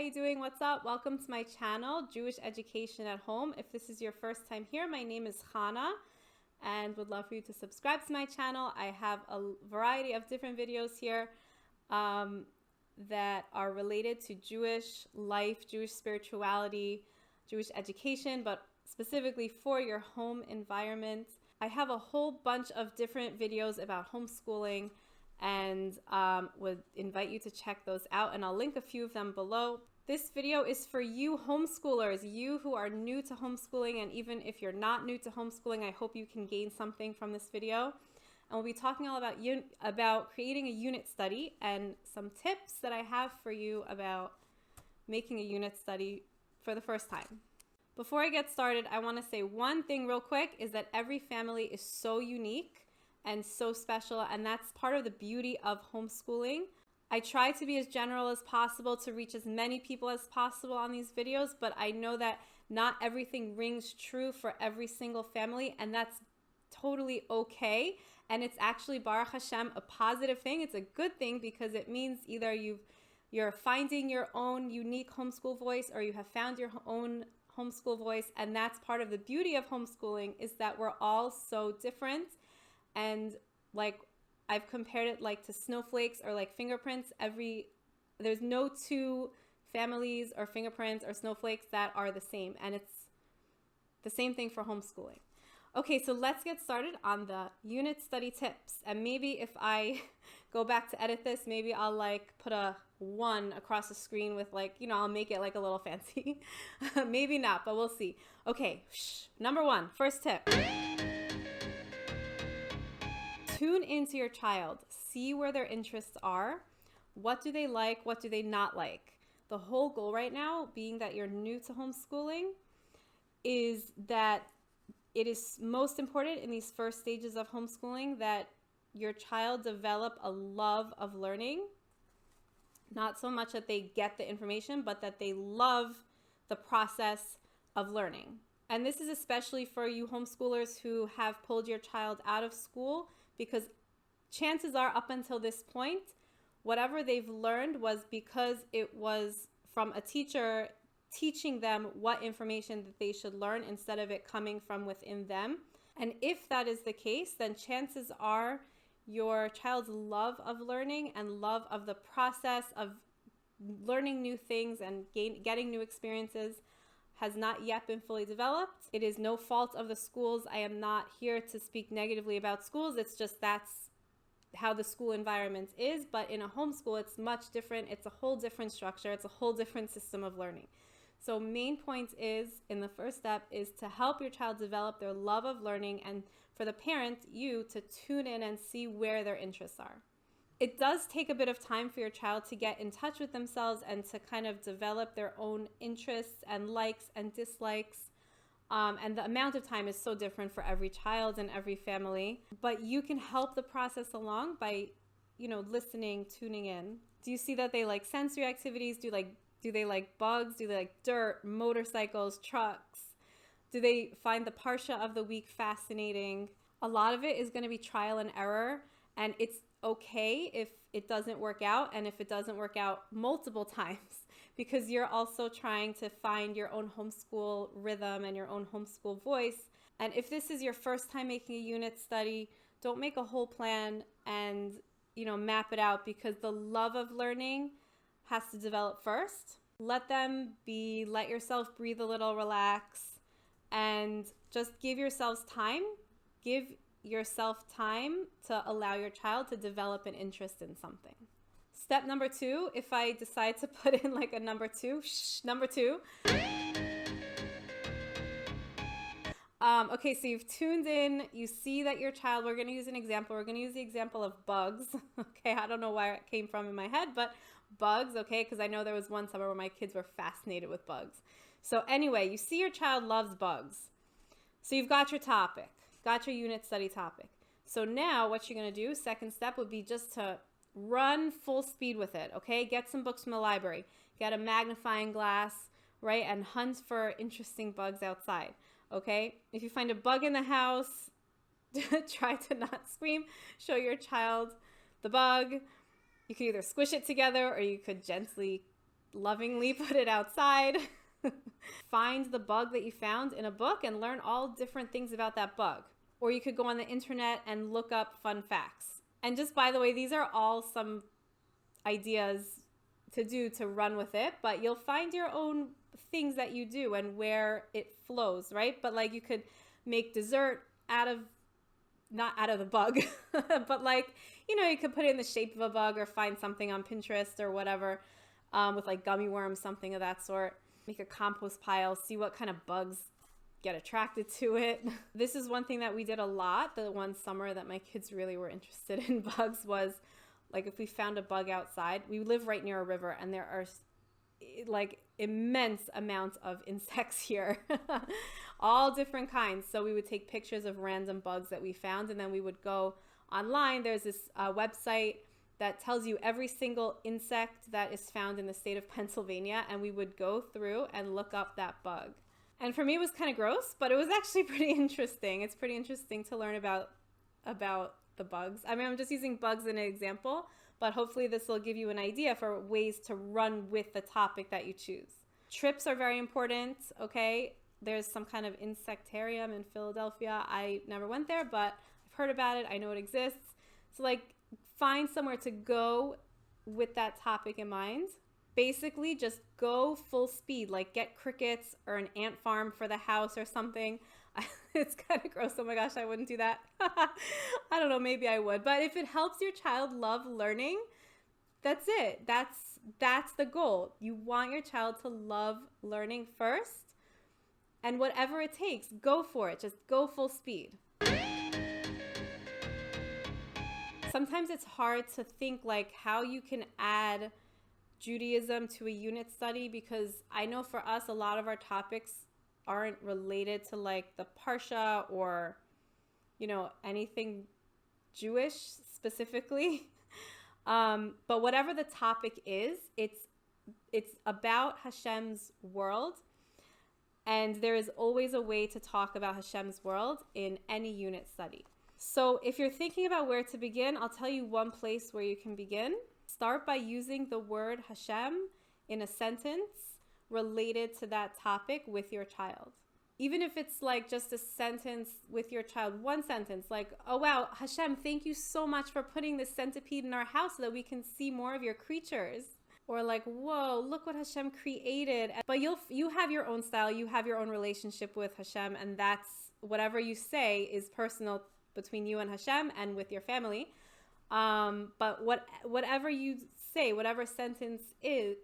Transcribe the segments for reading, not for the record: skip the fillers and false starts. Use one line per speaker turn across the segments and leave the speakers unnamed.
you doing? What's up? Welcome to my channel, Jewish Education at Home. If this is your first time here, my name is Chana and would love for you to subscribe to my channel. I have a variety of different videos here that are related to Jewish life, Jewish spirituality, Jewish education, but specifically for your home environment. I have a whole bunch of different videos about homeschooling and would invite you to check those out, and I'll link a few of them below. This video is for you homeschoolers, you who are new to homeschooling, and even if you're not new to homeschooling, I hope you can gain something from this video. And we'll be talking all about creating a unit study and some tips that I have for you about making a unit study for the first time. Before I get started, I want to say one thing real quick, is that every family is so unique and so special, and that's part of the beauty of homeschooling. I try to be as general as possible to reach as many people as possible on these videos, but I know that not everything rings true for every single family, and that's totally okay. And it's actually, Baruch Hashem, a positive thing. It's a good thing because it means either you're finding your own unique homeschool voice, or you have found your own homeschool voice. And that's part of the beauty of homeschooling, is that we're all so different. And like, I've compared it like to snowflakes or like fingerprints. There's no two families or fingerprints or snowflakes that are the same. And it's the same thing for homeschooling. Okay, so let's get started on the unit study tips. And maybe if I go back to edit this, maybe I'll like put a 1 across the screen with like, I'll make it like a little fancy. Maybe not, but we'll see. Okay, number 1, first tip. Tune into your child. See where their interests are. What do they like? What do they not like? The whole goal right now, being that you're new to homeschooling, is that it is most important in these first stages of homeschooling that your child develop a love of learning. Not so much that they get the information, but that they love the process of learning. And this is especially for you homeschoolers who have pulled your child out of school, because chances are up until this point, whatever they've learned was because it was from a teacher teaching them what information that they should learn, instead of it coming from within them. And if that is the case, then chances are your child's love of learning and love of the process of learning new things and getting new experiences has not yet been fully developed. It is no fault of the schools. I am not here to speak negatively about schools. It's just that's how the school environment is. But in a homeschool, it's much different. It's a whole different structure. It's a whole different system of learning. So main point is, in the first step, is to help your child develop their love of learning, and for the parent, you, to tune in and see where their interests are. It does take a bit of time for your child to get in touch with themselves and to kind of develop their own interests and likes and dislikes. And the amount of time is so different for every child and every family. But you can help the process along by, listening, tuning in. Do you see that they like sensory activities? Do they like bugs? Do they like dirt, motorcycles, trucks? Do they find the Parsha of the week fascinating? A lot of it is going to be trial and error, and it's okay if it doesn't work out, and if it doesn't work out multiple times, because you're also trying to find your own homeschool rhythm and your own homeschool voice. And if this is your first time making a unit study, don't make a whole plan and map it out, because the love of learning has to develop first. Let yourself breathe a little, relax, and just give yourselves time. Give yourself time to allow your child to develop an interest in something. Step number 2, if I decide to put in like a number 2. Okay, so you've tuned in, you see that your child, we're going to use an example. We're going to use the example of bugs. Okay, I don't know where it came from in my head, but bugs, okay, because I know there was one summer where my kids were fascinated with bugs. So anyway, you see your child loves bugs. So you've got your topic. Got your unit study topic. So now what you're going to do, second step, would be just to run full speed with it, okay? Get some books from the library. Get a magnifying glass, right? And hunt for interesting bugs outside, okay? If you find a bug in the house, try to not scream. Show your child the bug. You could either squish it together, or you could gently lovingly put it outside. Find the bug that you found in a book and learn all different things about that bug. Or you could go on the internet and look up fun facts. And just by the way, these are all some ideas to do to run with it, but you'll find your own things that you do and where it flows, right? But like you could make dessert not out of the bug, but like, you could put it in the shape of a bug or find something on Pinterest or whatever, with like gummy worms, something of that sort. Make a compost pile, see what kind of bugs get attracted to it. This is one thing that we did a lot. The one summer that my kids really were interested in bugs was like if we found a bug outside. We live right near a river and there are like immense amounts of insects here, all different kinds. So we would take pictures of random bugs that we found, and then we would go online. There's this website that tells you every single insect that is found in the state of Pennsylvania, and we would go through and look up that bug. And for me, it was kind of gross, but it was actually pretty interesting. It's pretty interesting to learn about the bugs. I mean, I'm just using bugs as an example, but hopefully this will give you an idea for ways to run with the topic that you choose. Trips are very important, okay? There's some kind of insectarium in Philadelphia. I never went there, but I've heard about it. I know it exists. So like, find somewhere to go with that topic in mind. Basically, just go full speed, like get crickets or an ant farm for the house or something. It's kind of gross. Oh my gosh, I wouldn't do that. I don't know, maybe I would. But if it helps your child love learning, that's it. That's the goal. You want your child to love learning first. And whatever it takes, go for it. Just go full speed. Sometimes it's hard to think like how you can add Judaism to a unit study, because I know for us, a lot of our topics aren't related to like the Parsha or, anything Jewish specifically. But whatever the topic is, it's about Hashem's world. And there is always a way to talk about Hashem's world in any unit study. So if you're thinking about where to begin, I'll tell you one place where you can begin. Start by using the word Hashem in a sentence related to that topic with your child. Even if it's like just a sentence with your child, one sentence like, oh wow, Hashem, thank you so much for putting this centipede in our house so that we can see more of your creatures. Or like, whoa, look what Hashem created. But you have your own style, you have your own relationship with Hashem, and that's whatever you say is personal between you and Hashem and with your family. But whatever you say, whatever sentence you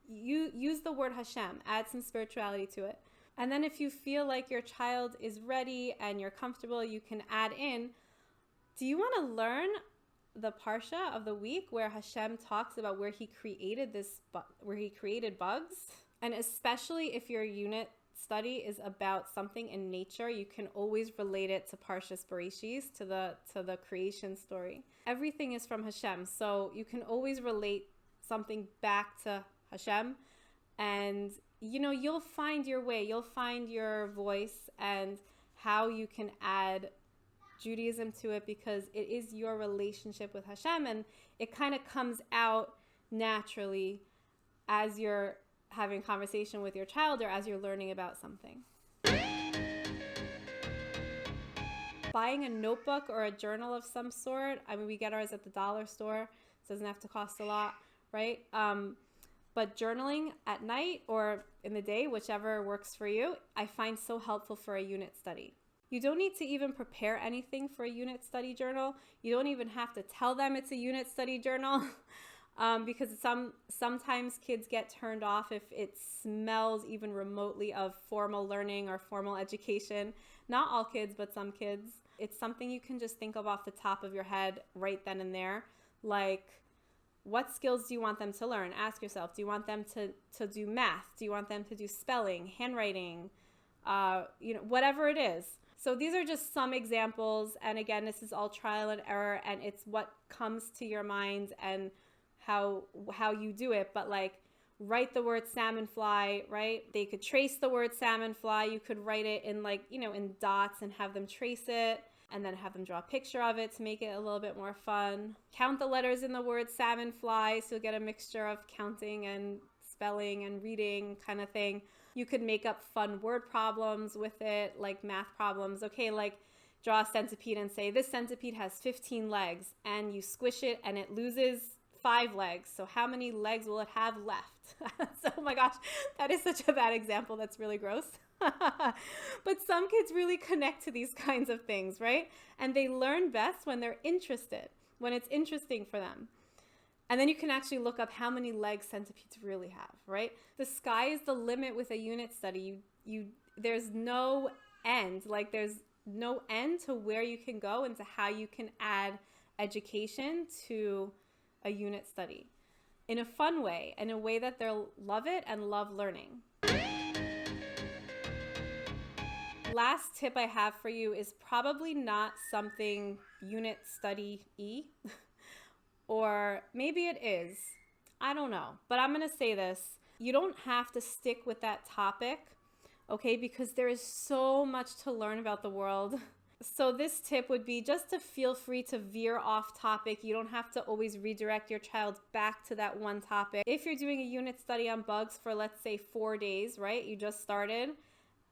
use the word Hashem, add some spirituality to it. And then if you feel like your child is ready and you're comfortable, you can add in, do you want to learn the Parsha of the week where Hashem talks about where he created bugs? And especially if your unit study is about something in nature, you can always relate it to Parshas Bereshis, to the creation story. Everything is from Hashem, so you can always relate something back to Hashem, and you'll find your way, you'll find your voice and how you can add Judaism to it, because it is your relationship with Hashem, and it kind of comes out naturally as you're having conversation with your child or as you're learning about something. Buying a notebook or a journal of some sort. I mean, we get ours at the dollar store. It doesn't have to cost a lot, right? But journaling at night or in the day, whichever works for you, I find so helpful for a unit study. You don't need to even prepare anything for a unit study journal. You don't even have to tell them it's a unit study journal. Because sometimes kids get turned off if it smells even remotely of formal learning or formal education. Not all kids, but some kids. It's something you can just think of off the top of your head right then and there. Like, what skills do you want them to learn? Ask yourself, do you want them to do math? Do you want them to do spelling, handwriting, whatever it is. So these are just some examples. And again, this is all trial and error, and it's what comes to your mind and how you do it. But like, write the word salmon fly, right? They could trace the word salmon fly. You could write it in in dots and have them trace it. and then have them draw a picture of it to make it a little bit more fun. Count the letters in the word salmon fly, so you'll get a mixture of counting and spelling and reading kind of thing. You could make up fun word problems with it, like math problems. Okay, like draw a centipede and say, this centipede has 15 legs, and you squish it and it loses 5 legs. So how many legs will it have left? So, oh my gosh, that is such a bad example. That's really gross. But some kids really connect to these kinds of things, right? And they learn best when they're interested, when it's interesting for them. And then you can actually look up how many legs centipedes really have, right? The sky is the limit with a unit study. There's no end. Like there's no end to where you can go and to how you can add education to a unit study in a fun way, in a way that they'll love it and love learning. Last tip I have for you is probably not something unit study-y, or maybe it is. I don't know, but I'm going to say this. You don't have to stick with that topic, okay? Because there is so much to learn about the world. So this tip would be just to feel free to veer off topic. You don't have to always redirect your child back to that one topic. If you're doing a unit study on bugs for, let's say, 4 days, right? You just started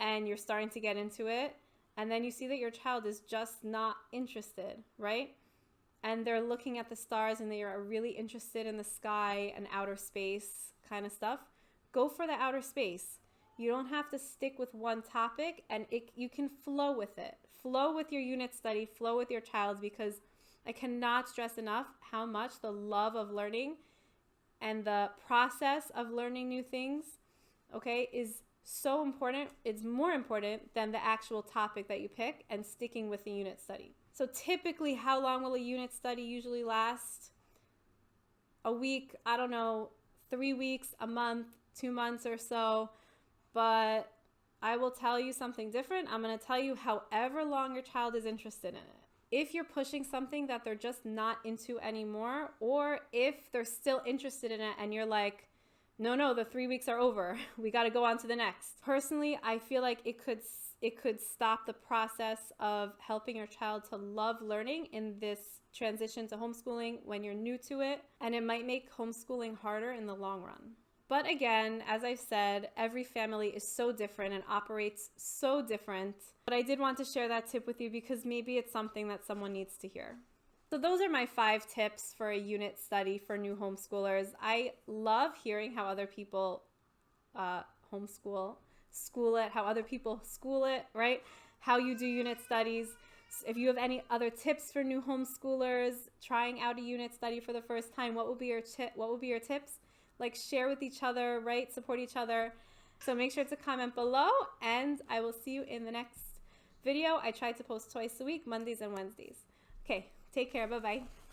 and you're starting to get into it, and then you see that your child is just not interested, right? And they're looking at the stars and they are really interested in the sky and outer space kind of stuff. Go for the outer space. You don't have to stick with one topic, and you can flow with it. Flow with your unit study, flow with your child, because I cannot stress enough how much the love of learning and the process of learning new things, okay, is so important. It's more important than the actual topic that you pick and sticking with the unit study. So typically, how long will a unit study usually last? A week, I don't know, 3 weeks, a month, 2 months or so. But I will tell you something different. I'm going to tell you however long your child is interested in it. If you're pushing something that they're just not into anymore, or if they're still interested in it and you're like, no, the 3 weeks are over. We got to go on to the next. Personally, I feel like it could stop the process of helping your child to love learning in this transition to homeschooling when you're new to it, and it might make homeschooling harder in the long run. But again, as I've said, every family is so different and operates so different. But I did want to share that tip with you because maybe it's something that someone needs to hear. So those are my 5 tips for a unit study for new homeschoolers. I love hearing how other people school it, how other people school it, right? How you do unit studies. If you have any other tips for new homeschoolers trying out a unit study for the first time, what will be your tips? Like, share with each other, right? Support each other. So make sure to comment below, and I will see you in the next video. I try to post twice a week, Mondays and Wednesdays. Okay, take care. Bye-bye.